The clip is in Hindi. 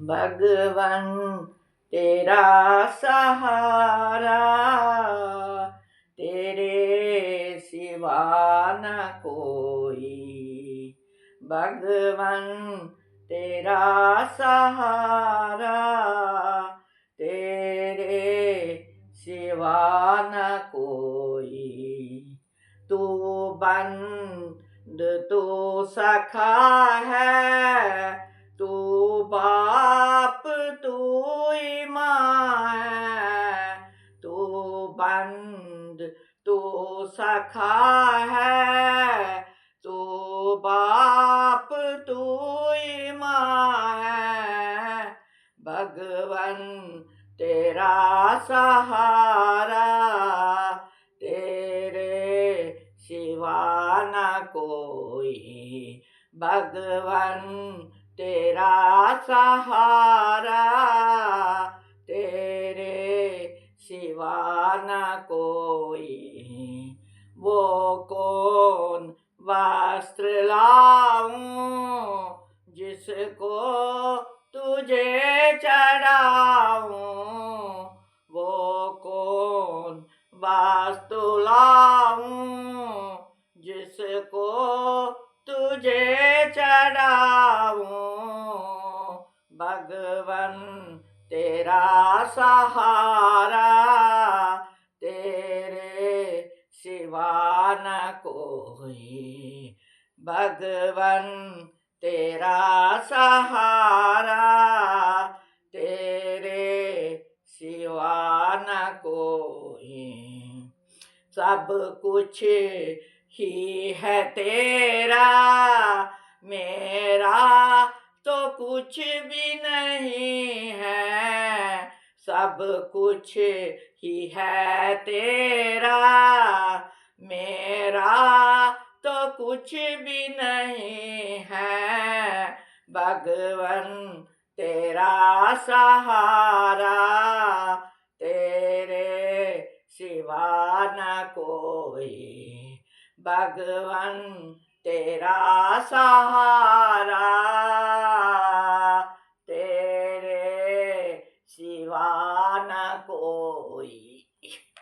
भगवन तेरा सहारा, तेरे सिवा न कोई। भगवन तेरा सहारा, तेरे सिवा न कोई। तू बंद तू सखा है, तू बाप तू माँ है। तू बंद तू सखा है, तू बाप तू माँ है। भगवन तेरा सहारा, तेरे सिवा न कोई। भगवन तेरा सहारा, तेरे सिवा न कोई। वो कौन वस्त्र लाऊं जिसको तुझे चढ़ाऊं। वो कौन वस्तु लाऊं जिसको तुझे चढ़ाऊं। भगवन तेरा सहारा, तेरे सिवा न कोई। भगवन तेरा सहारा, तेरे सिवा न कोई। सब कुछ ही है तेरा, मेरा तो कुछ भी नहीं है। सब कुछ ही है तेरा, मेरा तो कुछ भी नहीं है। भगवन तेरा सहारा, तेरे सिवा न कोई। भगवन तेरा सहारा,